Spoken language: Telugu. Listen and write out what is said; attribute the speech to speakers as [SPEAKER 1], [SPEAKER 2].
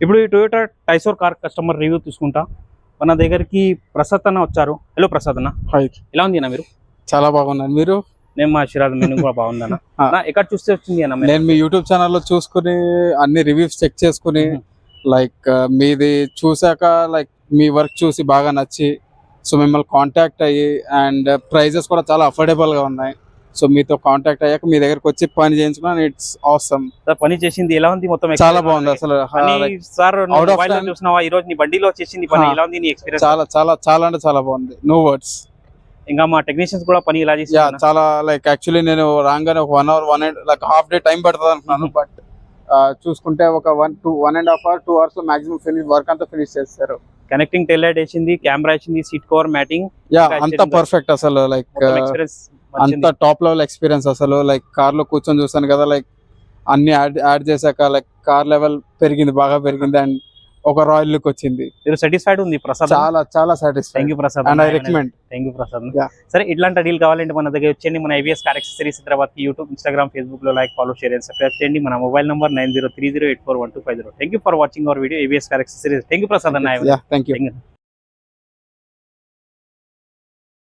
[SPEAKER 1] ఇప్పుడు ఈ టొయోటా టైసోర్ కార్ కస్టమర్ రివ్యూ తీసుకుంటా. మన దగ్గరికి ప్రసాద్ అన్న వచ్చారు. హలో ప్రసాద్ అన్న,
[SPEAKER 2] హాయ్,
[SPEAKER 1] ఎలా ఉంది అన్న మీరు?
[SPEAKER 2] చాలా బాగున్నాను. మీరు?
[SPEAKER 1] నేను మా శిరాజ్, నేను కూడా బాగుందన్న. ఎక్కడ చూస్తే వచ్చింది అన్న?
[SPEAKER 2] నేను మీ యూట్యూబ్ ఛానల్లో చూసుకుని అన్ని రివ్యూస్ చెక్ చేసుకుని లైక్ మీది చూసాక లైక్ మీ వర్క్ చూసి బాగా నచ్చి సో మిమ్మల్ని కాంటాక్ట్ అయ్యి అండ్ ప్రైజెస్ కూడా చాలా అఫోర్డబుల్ గా ఉన్నాయి. సో మీతో కాంటాక్ట్ అయ్యాక మీ దగ్గరకు వచ్చి పని చేయించుకున్నాను. It's awesome.
[SPEAKER 1] పని చేసింది ఎలా ఉంది మొత్తం?
[SPEAKER 2] చాలా బాగుంది అసలు.
[SPEAKER 1] సార్ చూసినావా ఈ రోజు నీ బండిలో చేసింది పని ఎలా ఉంది? నీ ఎక్స్పీరియన్స్?
[SPEAKER 2] చాలా చాలా చాలా అంటే చాలా బాగుంది. No words.
[SPEAKER 1] ఇంకా మా టెక్నీషియన్స్ కూడా పని ఎలా చేసి
[SPEAKER 2] చాలా లైక్ యాక్చువల్లీ నేను రాగానే ఒక 1 hour 1 like half day time పడుతుంది అనుకున్నాను. బట్ చూసుకుంటే ఒక 1.5 hour 2 hours లో మాక్సిమం ఫినిష్ వర్క్ అంతా ఫినిష్ చేస్తారు.
[SPEAKER 1] కనెక్టింగ్ టెయిల్ లైట్ వేసింది, కెమెరా వేసింది, సీట్ కవర్ మ్యాటింగ్,
[SPEAKER 2] అంతా పర్ఫెక్ట్ అసలు. లైక్ అంత టాప్ లెవెల్ ఎక్స్పీరియన్స్ అసలు. లైక్ కార్ లో కూర్చొని చూసాను కదా, లైక్ అన్ని యాడ్ చేశాక లైక్ కార్ లెవెల్ పెరిగింది, బాగా పెరిగింది అండ్ ఒక రాయల్ లుక్ వచ్చింది.
[SPEAKER 1] మీరు సాటిస్ఫైడ్ ఉంది ప్రసాద్?
[SPEAKER 2] చాలా చాలా satisfied.
[SPEAKER 1] Thank you Prasad
[SPEAKER 2] and I recommend.
[SPEAKER 1] Thank you Prasad. సరే, ఇట్లాంటి డీల్ కావాలంటే మన దగ్గర వచ్చేయండి. మన ABS కార్ యాక్సెసరీస్ హైదరాబాద్ కి యూట్యూబ్, ఇన్స్టాగ్రామ్, ఫేస్బుక్ లో like, follow, share and subscribe చేయండి. మన mobile number 9030841250. Thank you for watching our video ABS car accessories. Thank you Prasad అన్న.
[SPEAKER 2] Thank you.